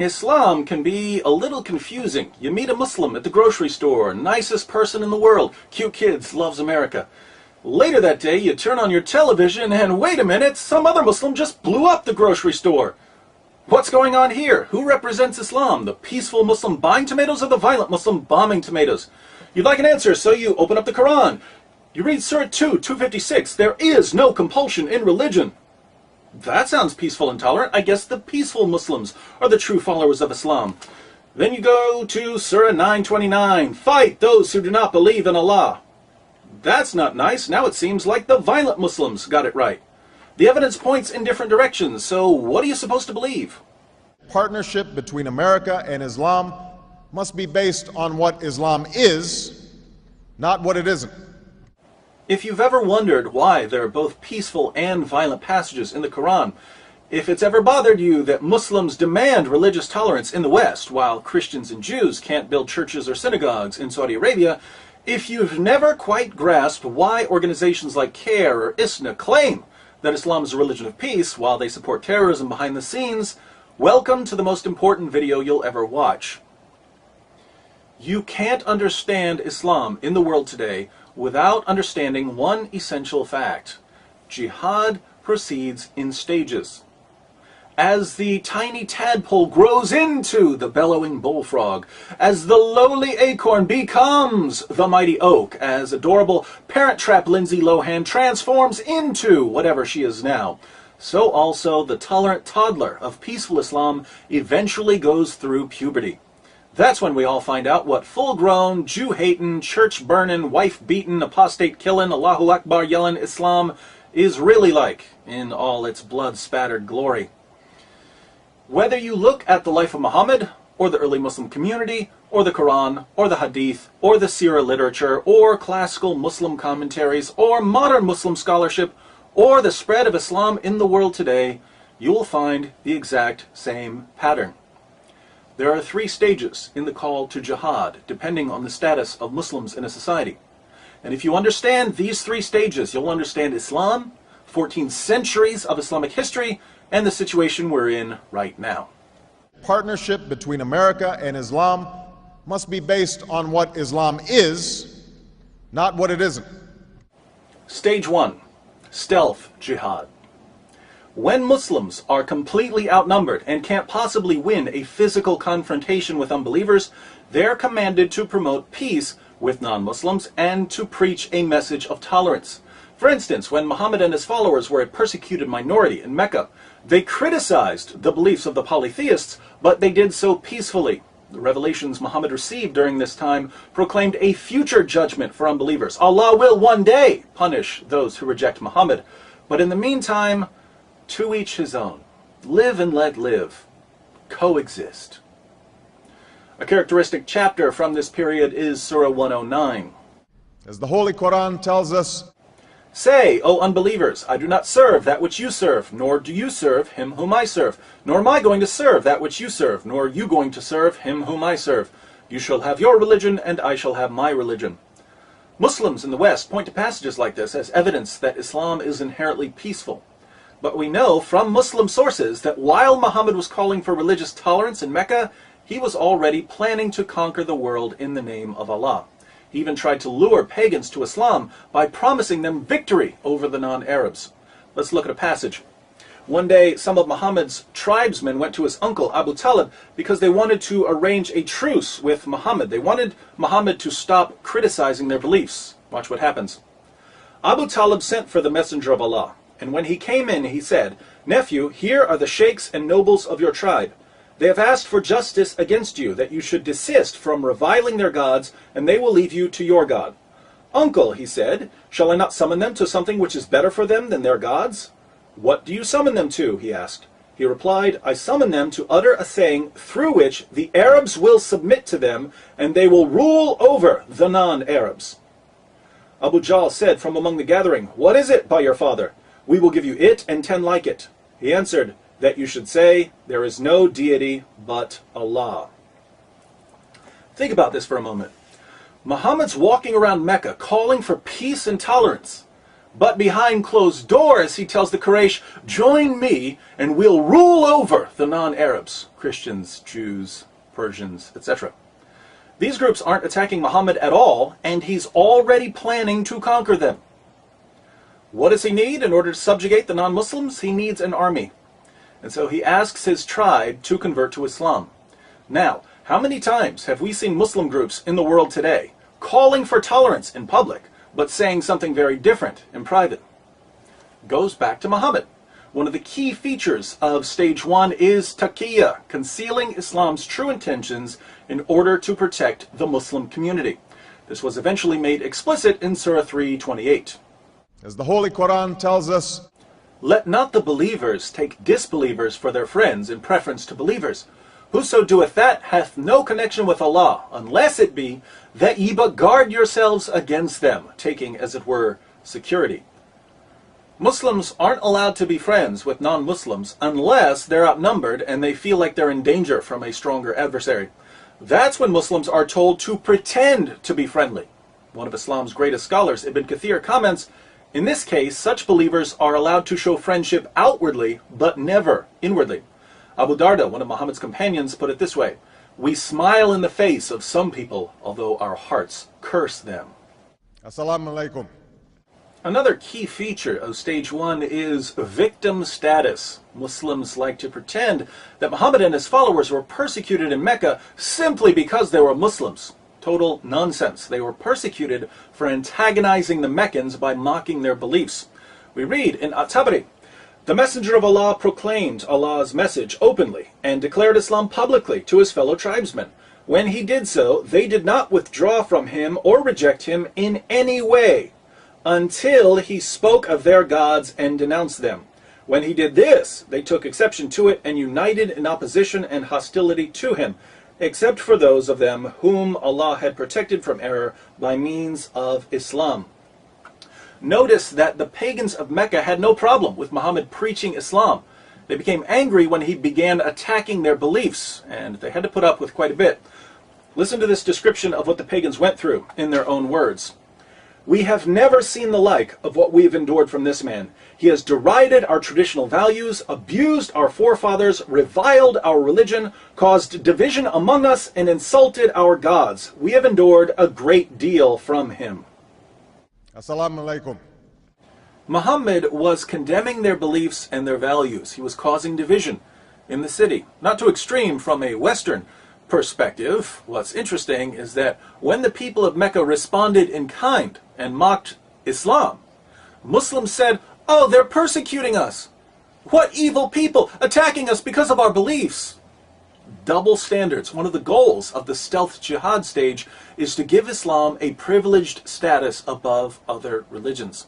Islam can be a little confusing. You meet a Muslim at the grocery store, nicest person in the world, cute kids, loves America. Later that day, you turn on your television and wait a minute, some other Muslim just blew up the grocery store. What's going on here? Who represents Islam? The peaceful Muslim buying tomatoes or the violent Muslim bombing tomatoes? You'd like an answer, so you open up the Quran. You read Surah 2, 256, there is no compulsion in religion. That sounds peaceful and tolerant. I guess the peaceful Muslims are the true followers of Islam. Then you go to Surah 929. Fight those who do not believe in Allah. That's not nice. Now it seems like the violent Muslims got it right. The evidence points in different directions, so what are you supposed to believe? Partnership between America and Islam must be based on what Islam is, not what it isn't. If you've ever wondered why there are both peaceful and violent passages in the Quran, if it's ever bothered you that Muslims demand religious tolerance in the West while Christians and Jews can't build churches or synagogues in Saudi Arabia, if you've never quite grasped why organizations like CARE or ISNA claim that Islam is a religion of peace while they support terrorism behind the scenes, welcome to the most important video you'll ever watch. You can't understand Islam in the world today without understanding one essential fact. Jihad proceeds in stages. As the tiny tadpole grows into the bellowing bullfrog, as the lowly acorn becomes the mighty oak, as adorable Parent Trap Lindsay Lohan transforms into whatever she is now, so also the tolerant toddler of peaceful Islam eventually goes through puberty. That's when we all find out what full-grown, Jew-hating, church-burning, wife-beating, apostate-killing, Allahu Akbar yelling Islam is really like in all its blood-spattered glory. Whether you look at the life of Muhammad, or the early Muslim community, or the Quran, or the Hadith, or the Sirah literature, or classical Muslim commentaries, or modern Muslim scholarship, or the spread of Islam in the world today, you will find the exact same pattern. There are 3 stages in the call to jihad, depending on the status of Muslims in a society. And if you understand these 3 stages, you'll understand Islam, 14 centuries of Islamic history, and the situation we're in right now. Partnership between America and Islam must be based on what Islam is, not what it isn't. Stage 1. Stealth jihad. When Muslims are completely outnumbered and can't possibly win a physical confrontation with unbelievers, they're commanded to promote peace with non-Muslims and to preach a message of tolerance. For instance, when Muhammad and his followers were a persecuted minority in Mecca, they criticized the beliefs of the polytheists, but they did so peacefully. The revelations Muhammad received during this time proclaimed a future judgment for unbelievers. Allah will one day punish those who reject Muhammad. But in the meantime, to each his own. Live and let live. Coexist. A characteristic chapter from this period is Surah 109. As the Holy Quran tells us, Say, O unbelievers, I do not serve that which you serve, nor do you serve him whom I serve, nor am I going to serve that which you serve, nor are you going to serve him whom I serve. You shall have your religion, and I shall have my religion. Muslims in the West point to passages like this as evidence that Islam is inherently peaceful. But we know from Muslim sources that while Muhammad was calling for religious tolerance in Mecca, he was already planning to conquer the world in the name of Allah. He even tried to lure pagans to Islam by promising them victory over the non-Arabs. Let's look at a passage. One day, some of Muhammad's tribesmen went to his uncle Abu Talib because they wanted to arrange a truce with Muhammad. They wanted Muhammad to stop criticizing their beliefs. Watch what happens. Abu Talib sent for the messenger of Allah. And when he came in, he said, Nephew, here are the sheikhs and nobles of your tribe. They have asked for justice against you, that you should desist from reviling their gods, and they will leave you to your God. Uncle, he said, shall I not summon them to something which is better for them than their gods? What do you summon them to? He asked. He replied, I summon them to utter a saying through which the Arabs will submit to them, and they will rule over the non-Arabs. Abu Jahl said from among the gathering, What is it, by your father? We will give you it and 10 like it. He answered, that you should say, there is no deity but Allah. Think about this for a moment. Muhammad's walking around Mecca calling for peace and tolerance. But behind closed doors, he tells the Quraysh, join me and we'll rule over the non-Arabs, Christians, Jews, Persians, etc. These groups aren't attacking Muhammad at all, and he's already planning to conquer them. What does he need in order to subjugate the non-Muslims? He needs an army. And so he asks his tribe to convert to Islam. Now, how many times have we seen Muslim groups in the world today calling for tolerance in public, but saying something very different in private? Goes back to Muhammad. One of the key features of stage 1 is taqiyya, concealing Islam's true intentions in order to protect the Muslim community. This was eventually made explicit in Surah 3:28. As the Holy Quran tells us, let not the believers take disbelievers for their friends in preference to believers. Whoso doeth that hath no connection with Allah, unless it be that ye but guard yourselves against them, taking, as it were, security. Muslims aren't allowed to be friends with non-Muslims unless they're outnumbered and they feel like they're in danger from a stronger adversary. That's when Muslims are told to pretend to be friendly. One of Islam's greatest scholars, Ibn Kathir, comments, in this case, such believers are allowed to show friendship outwardly, but never inwardly. Abu Darda, one of Muhammad's companions, put it this way, we smile in the face of some people, although our hearts curse them. Assalamu alaikum. Another key feature of stage 1 is victim status. Muslims like to pretend that Muhammad and his followers were persecuted in Mecca simply because they were Muslims. Total nonsense. They were persecuted for antagonizing the Meccans by mocking their beliefs. We read in At-Tabari, the Messenger of Allah proclaimed Allah's message openly and declared Islam publicly to his fellow tribesmen. When he did so, they did not withdraw from him or reject him in any way until he spoke of their gods and denounced them. When he did this, they took exception to it and united in opposition and hostility to him, except for those of them whom Allah had protected from error by means of Islam. Notice that the pagans of Mecca had no problem with Muhammad preaching Islam. They became angry when he began attacking their beliefs, and they had to put up with quite a bit. Listen to this description of what the pagans went through in their own words. We have never seen the like of what we have endured from this man. He has derided our traditional values, abused our forefathers, reviled our religion, caused division among us, and insulted our gods. We have endured a great deal from him. Assalamu alaikum. Muhammad was condemning their beliefs and their values. He was causing division in the city. Not too extreme from a Western perspective. What's interesting is that when the people of Mecca responded in kind and mocked Islam, Muslims said, oh, they're persecuting us. What evil people attacking us because of our beliefs. Double standards. One of the goals of the stealth jihad stage is to give Islam a privileged status above other religions.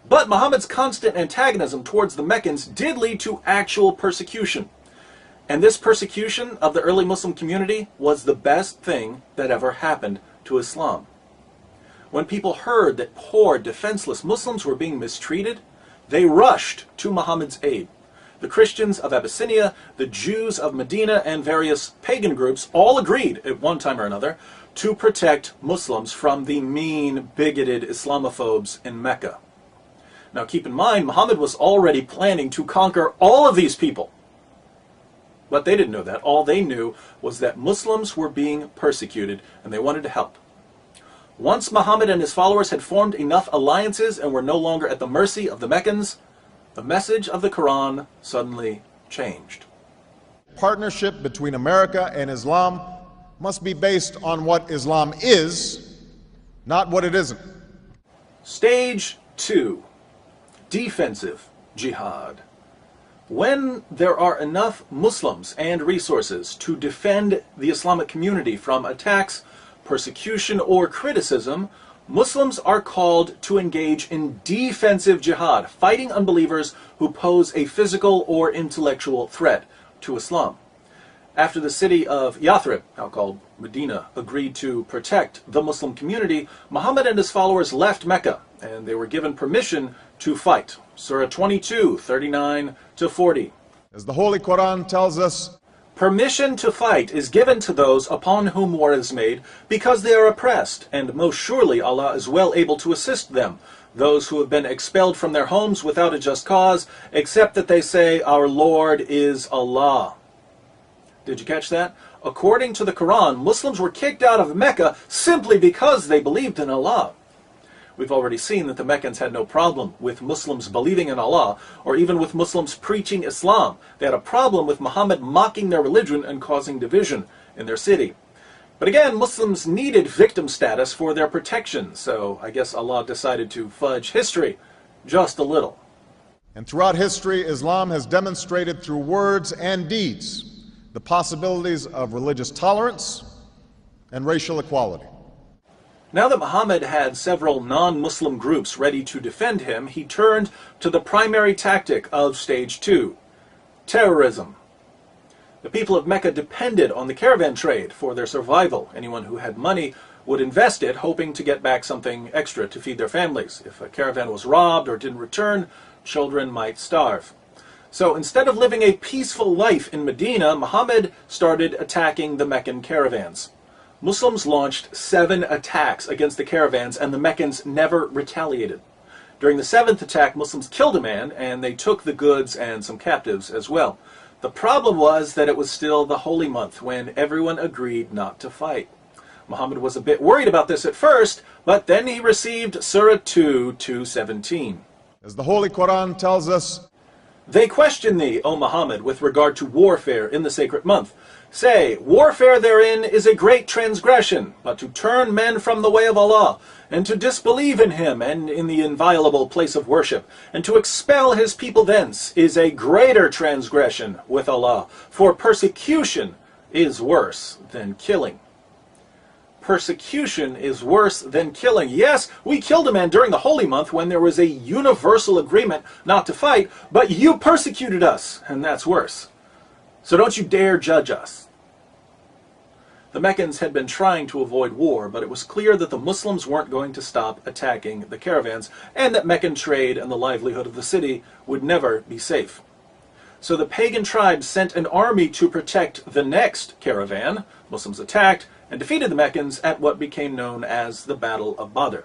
But Muhammad's constant antagonism towards the Meccans did lead to actual persecution. And this persecution of the early Muslim community was the best thing that ever happened to Islam. When people heard that poor, defenseless Muslims were being mistreated, they rushed to Muhammad's aid. The Christians of Abyssinia, the Jews of Medina, and various pagan groups all agreed at one time or another to protect Muslims from the mean, bigoted Islamophobes in Mecca. Now keep in mind, Muhammad was already planning to conquer all of these people. But they didn't know that. All they knew was that Muslims were being persecuted and they wanted to help. Once Muhammad and his followers had formed enough alliances and were no longer at the mercy of the Meccans, the message of the Quran suddenly changed. Partnership between America and Islam must be based on what Islam is, not what it isn't. Stage 2. Defensive jihad. When there are enough Muslims and resources to defend the Islamic community from attacks, persecution, or criticism, Muslims are called to engage in defensive jihad, fighting unbelievers who pose a physical or intellectual threat to Islam. After the city of Yathrib, now called Medina, agreed to protect the Muslim community, Muhammad and his followers left Mecca, and they were given permission to fight. Surah 22, 39 to 40. As the Holy Quran tells us, Permission to fight is given to those upon whom war is made because they are oppressed, and most surely Allah is well able to assist them, those who have been expelled from their homes without a just cause, except that they say, "Our Lord is Allah." Did you catch that? According to the Quran, Muslims were kicked out of Mecca simply because they believed in Allah. We've already seen that the Meccans had no problem with Muslims believing in Allah, or even with Muslims preaching Islam. They had a problem with Muhammad mocking their religion and causing division in their city. But again, Muslims needed victim status for their protection, so I guess Allah decided to fudge history just a little. And throughout history, Islam has demonstrated through words and deeds the possibilities of religious tolerance and racial equality. Now that Muhammad had several non-Muslim groups ready to defend him, he turned to the primary tactic of stage 2, terrorism. The people of Mecca depended on the caravan trade for their survival. Anyone who had money would invest it, hoping to get back something extra to feed their families. If a caravan was robbed or didn't return, children might starve. So instead of living a peaceful life in Medina, Muhammad started attacking the Meccan caravans. Muslims launched 7 attacks against the caravans, and the Meccans never retaliated. During the 7th attack, Muslims killed a man, and they took the goods and some captives as well. The problem was that it was still the holy month when everyone agreed not to fight. Muhammad was a bit worried about this at first, but then he received Surah 2:17. As the Holy Quran tells us, "They question thee, O Muhammad, with regard to warfare in the sacred month. Say, warfare therein is a great transgression, but to turn men from the way of Allah, and to disbelieve in Him and in the inviolable place of worship, and to expel His people thence, is a greater transgression with Allah, for persecution is worse than killing." Persecution is worse than killing. Yes, we killed a man during the holy month when there was a universal agreement not to fight, but you persecuted us, and that's worse. So don't you dare judge us. The Meccans had been trying to avoid war, but it was clear that the Muslims weren't going to stop attacking the caravans, and that Meccan trade and the livelihood of the city would never be safe. So the pagan tribes sent an army to protect the next caravan. Muslims attacked and defeated the Meccans at what became known as the Battle of Badr.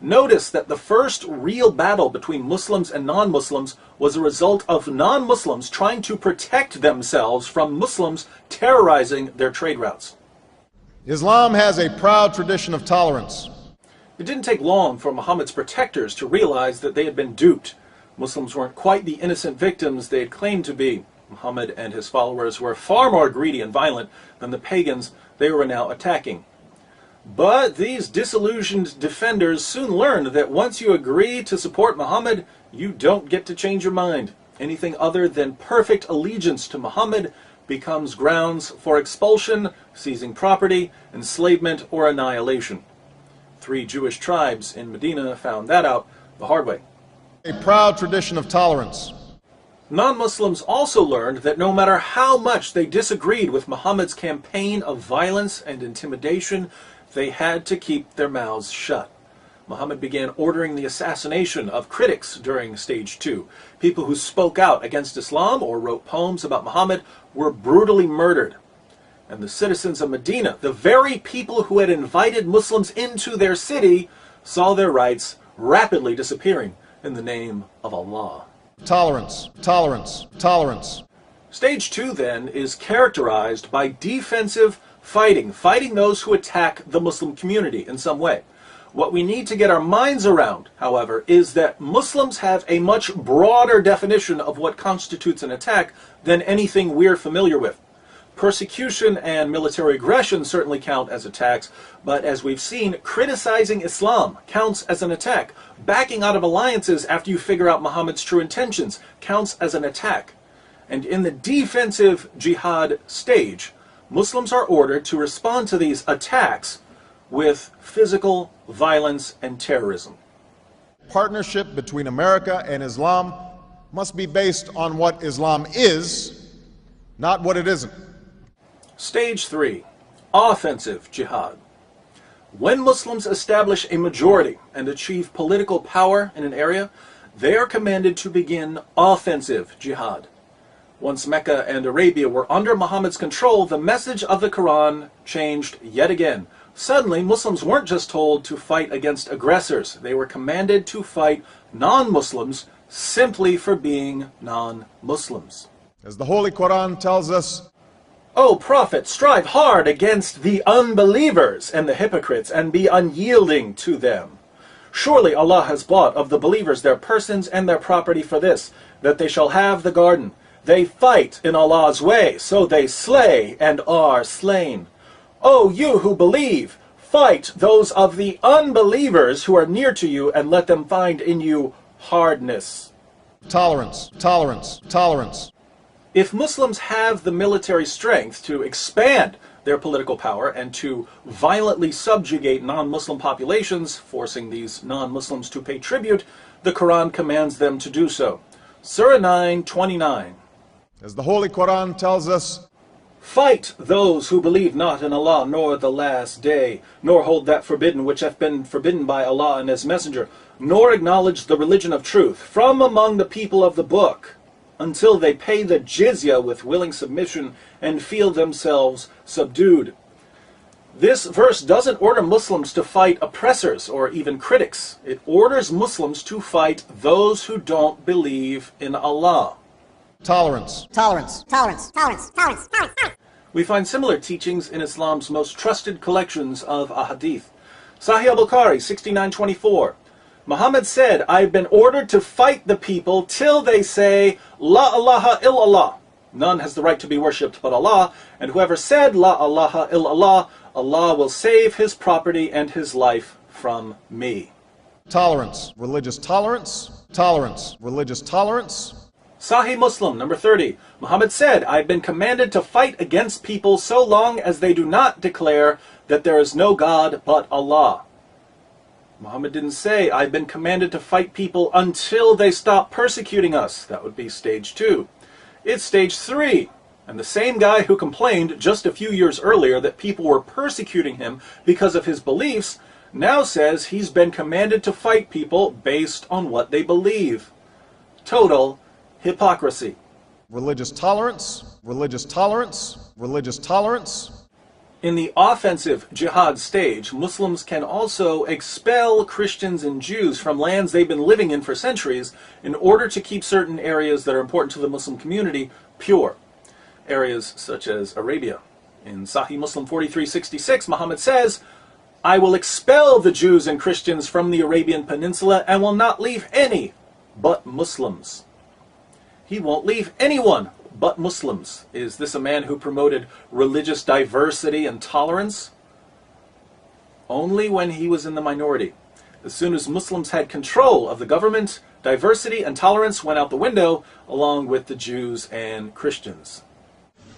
Notice that the first real battle between Muslims and non-Muslims was a result of non-Muslims trying to protect themselves from Muslims terrorizing their trade routes. Islam has a proud tradition of tolerance. It didn't take long for Muhammad's protectors to realize that they had been duped. Muslims weren't quite the innocent victims they had claimed to be. Muhammad and his followers were far more greedy and violent than the pagans they were now attacking. But these disillusioned defenders soon learned that once you agree to support Muhammad, you don't get to change your mind. Anything other than perfect allegiance to Muhammad becomes grounds for expulsion, seizing property, enslavement, or annihilation. 3 Jewish tribes in Medina found that out the hard way. A proud tradition of tolerance. Non-Muslims also learned that no matter how much they disagreed with Muhammad's campaign of violence and intimidation, they had to keep their mouths shut. Muhammad began ordering the assassination of critics during stage 2. People who spoke out against Islam or wrote poems about Muhammad were brutally murdered. And the citizens of Medina, the very people who had invited Muslims into their city, saw their rights rapidly disappearing in the name of Allah. Tolerance, tolerance, tolerance. Stage 2, then, is characterized by defensive fighting those who attack the Muslim community in some way. What we need to get our minds around, however, is that Muslims have a much broader definition of what constitutes an attack than anything we're familiar with. Persecution and military aggression certainly count as attacks, but as we've seen, criticizing Islam counts as an attack. Backing out of alliances after you figure out Muhammad's true intentions counts as an attack. And in the defensive jihad stage, Muslims are ordered to respond to these attacks with physical violence and terrorism. Partnership between America and Islam must be based on what Islam is, not what it isn't. Stage 3, offensive jihad. When Muslims establish a majority and achieve political power in an area, they are commanded to begin offensive jihad. Once Mecca and Arabia were under Muhammad's control, the message of the Quran changed yet again. Suddenly, Muslims weren't just told to fight against aggressors. They were commanded to fight non-Muslims simply for being non-Muslims. As the Holy Quran tells us, O Prophet, strive hard against the unbelievers and the hypocrites, and be unyielding to them. Surely Allah has bought of the believers their persons and their property for this, that they shall have the garden. They fight in Allah's way, so they slay and are slain. O you who believe, fight those of the unbelievers who are near to you, and let them find in you hardness. tolerance, tolerance, tolerance. If Muslims have the military strength to expand their political power and to violently subjugate non-Muslim populations, forcing these non-Muslims to pay tribute, the Quran commands them to do so. Surah 9:29. As the Holy Quran tells us, Fight those who believe not in Allah nor the last day, nor hold that forbidden which hath been forbidden by Allah and His Messenger, nor acknowledge the religion of truth from among the people of the book, until they pay the jizya with willing submission and feel themselves subdued. This verse doesn't order Muslims to fight oppressors or even critics. It orders Muslims to fight those who don't believe in Allah. tolerance, Tolerance, tolerance, tolerance, tolerance, tolerance. We find similar teachings in Islam's most trusted collections of ahadith. Sahih al-Bukhari 6924. Muhammad said, I've been ordered to fight the people till they say, La ilaha illallah. None has the right to be worshipped but Allah, and whoever said, La ilaha illallah, Allah will save his property and his life from me. tolerance, religious tolerance, tolerance, religious tolerance. Sahih Muslim, number 30. Muhammad said, I've been commanded to fight against people so long as they do not declare that there is no God but Allah. Muhammad didn't say, I've been commanded to fight people until they stop persecuting us. That would be stage 2. It's stage 3. And the same guy who complained just a few years earlier that people were persecuting him because of his beliefs now says he's been commanded to fight people based on what they believe. Total hypocrisy. Religious tolerance, religious tolerance, religious tolerance. In the offensive jihad stage, Muslims can also expel Christians and Jews from lands they've been living in for centuries in order to keep certain areas that are important to the Muslim community pure. Areas such as Arabia. In Sahih Muslim 4366, Muhammad says, I will expel the Jews and Christians from the Arabian Peninsula and will not leave any but Muslims. He won't leave anyone but Muslims. Is this a man who promoted religious diversity and tolerance? Only when he was in the minority. As soon as Muslims had control of the government, diversity and tolerance went out the window, along with the Jews and Christians.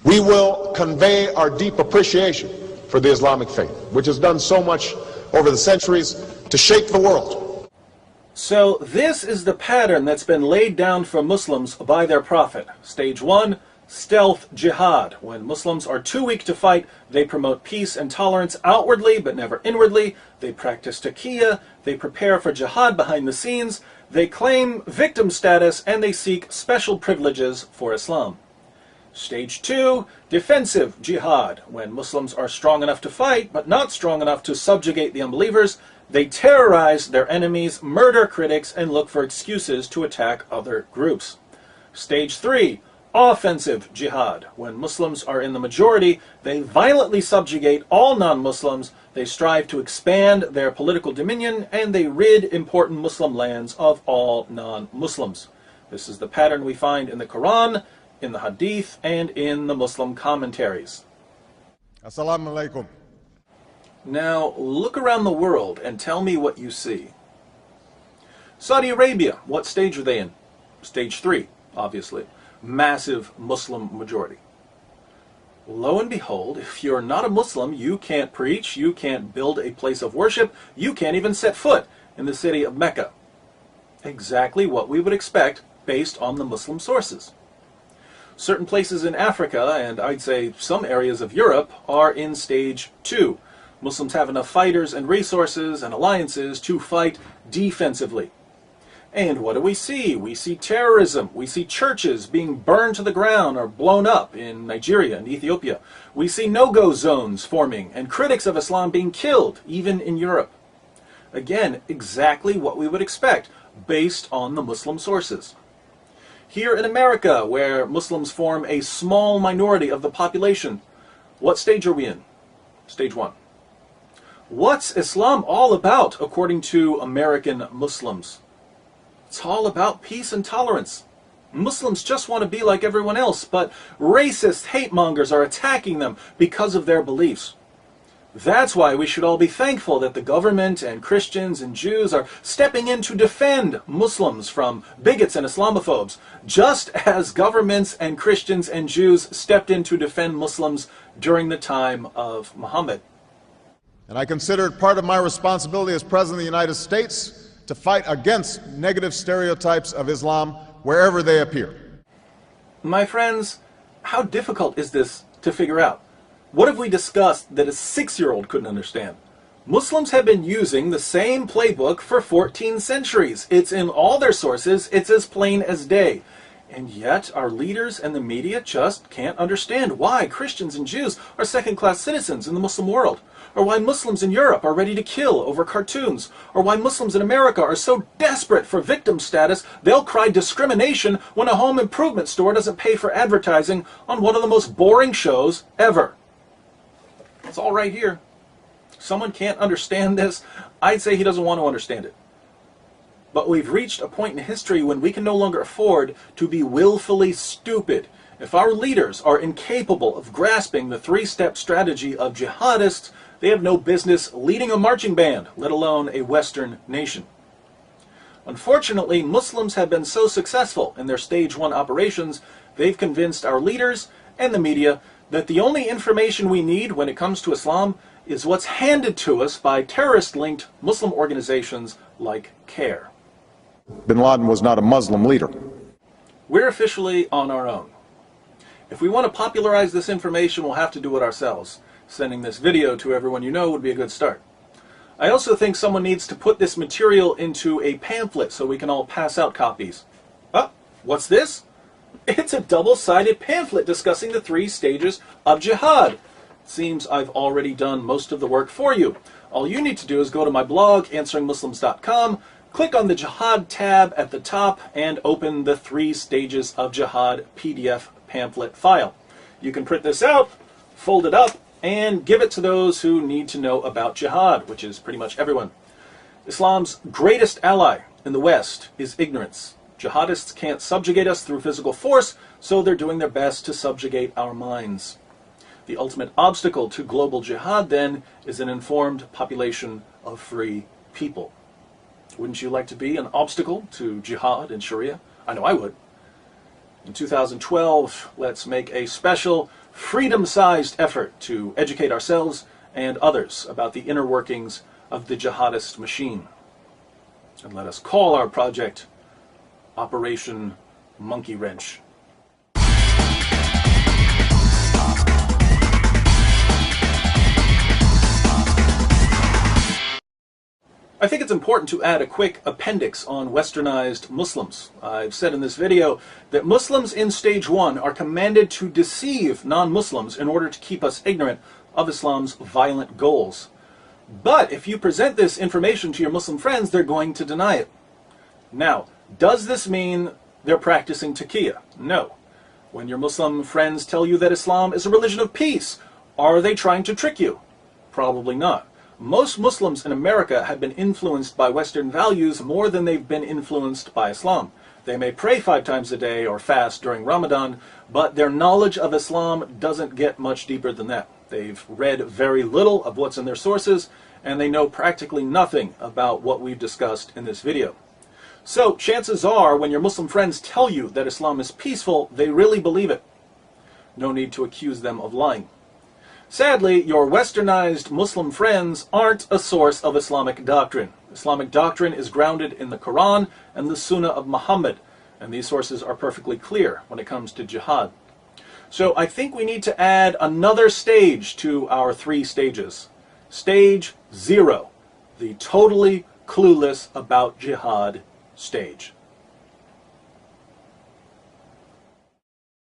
We will convey our deep appreciation for the Islamic faith, which has done so much over the centuries to shape the world. So this is the pattern that's been laid down for Muslims by their prophet. Stage 1, stealth jihad. When Muslims are too weak to fight, they promote peace and tolerance outwardly but never inwardly. They practice taqiyya, they prepare for jihad behind the scenes, they claim victim status, and they seek special privileges for Islam. Stage 2, defensive jihad. When Muslims are strong enough to fight but not strong enough to subjugate the unbelievers, they terrorize their enemies, murder critics, and look for excuses to attack other groups. Stage 3, offensive jihad. When Muslims are in the majority, they violently subjugate all non-Muslims, they strive to expand their political dominion, and they rid important Muslim lands of all non-Muslims. This is the pattern we find in the Quran, in the Hadith, and in the Muslim commentaries. Assalamu alaikum. Now, look around the world and tell me what you see. Saudi Arabia, what stage are they in? Stage 3, obviously. Massive Muslim majority. Lo and behold, if you're not a Muslim, you can't preach, you can't build a place of worship, you can't even set foot in the city of Mecca. Exactly what we would expect based on the Muslim sources. Certain places in Africa, and I'd say some areas of Europe, are in stage 2. Muslims have enough fighters and resources and alliances to fight defensively. And what do? We see terrorism. We see churches being burned to the ground or blown up in Nigeria and Ethiopia. We see no-go zones forming and critics of Islam being killed, even in Europe. Again, exactly what we would expect based on the Muslim sources. Here in America, where Muslims form a small minority of the population, what stage are we in? Stage 1. What's Islam all about, according to American Muslims? It's all about peace and tolerance. Muslims just want to be like everyone else, but racist hate mongers are attacking them because of their beliefs. That's why we should all be thankful that the government and Christians and Jews are stepping in to defend Muslims from bigots and Islamophobes, just as governments and Christians and Jews stepped in to defend Muslims during the time of Muhammad. And I consider it part of my responsibility as President of the United States to fight against negative stereotypes of Islam wherever they appear. My friends, how difficult is this to figure out? What have we discussed that a 6-year-old couldn't understand? Muslims have been using the same playbook for 14 centuries. It's in all their sources. It's as plain as day. And yet our leaders and the media just can't understand why Christians and Jews are second-class citizens in the Muslim world, or why Muslims in Europe are ready to kill over cartoons, or why Muslims in America are so desperate for victim status they'll cry discrimination when a home improvement store doesn't pay for advertising on one of the most boring shows ever. It's all right here. Someone can't understand this. I'd say he doesn't want to understand it. But we've reached a point in history when we can no longer afford to be willfully stupid. If our leaders are incapable of grasping the 3-step strategy of jihadists, they have no business leading a marching band, let alone a Western nation. Unfortunately, Muslims have been so successful in their Stage 1 operations, they've convinced our leaders and the media that the only information we need when it comes to Islam is what's handed to us by terrorist-linked Muslim organizations like CARE. Bin Laden was not a Muslim leader. We're officially on our own. If we want to popularize this information, we'll have to do it ourselves. Sending this video to everyone you know would be a good start. I also think someone needs to put this material into a pamphlet so we can all pass out copies. Oh, what's this? It's a double-sided pamphlet discussing the 3 stages of jihad. Seems I've already done most of the work for you. All you need to do is go to my blog, answeringmuslims.com, click on the Jihad tab at the top, and open the 3 stages of jihad PDF pamphlet file. You can print this out, fold it up, and give it to those who need to know about jihad, which is pretty much everyone. Islam's greatest ally in the West is ignorance. Jihadists can't subjugate us through physical force, so they're doing their best to subjugate our minds. The ultimate obstacle to global jihad, then, is an informed population of free people. Wouldn't you like to be an obstacle to jihad in Sharia? I know I would. In 2012, let's make a special, freedom-sized effort to educate ourselves and others about the inner workings of the jihadist machine. And let us call our project Operation Monkey Wrench. I think it's important to add a quick appendix on westernized Muslims. I've said in this video that Muslims in Stage 1 are commanded to deceive non-Muslims in order to keep us ignorant of Islam's violent goals. But if you present this information to your Muslim friends, they're going to deny it. Now, does this mean they're practicing taqiyya? No. When your Muslim friends tell you that Islam is a religion of peace, are they trying to trick you? Probably not. Most Muslims in America have been influenced by Western values more than they've been influenced by Islam. They may pray 5 times a day or fast during Ramadan, but their knowledge of Islam doesn't get much deeper than that. They've read very little of what's in their sources, and they know practically nothing about what we've discussed in this video. So, chances are, when your Muslim friends tell you that Islam is peaceful, they really believe it. No need to accuse them of lying. Sadly, your westernized Muslim friends aren't a source of Islamic doctrine. Islamic doctrine is grounded in the Quran and the Sunnah of Muhammad, and these sources are perfectly clear when it comes to jihad. So I think we need to add another stage to our 3 stages. Stage 0, the totally clueless about jihad stage.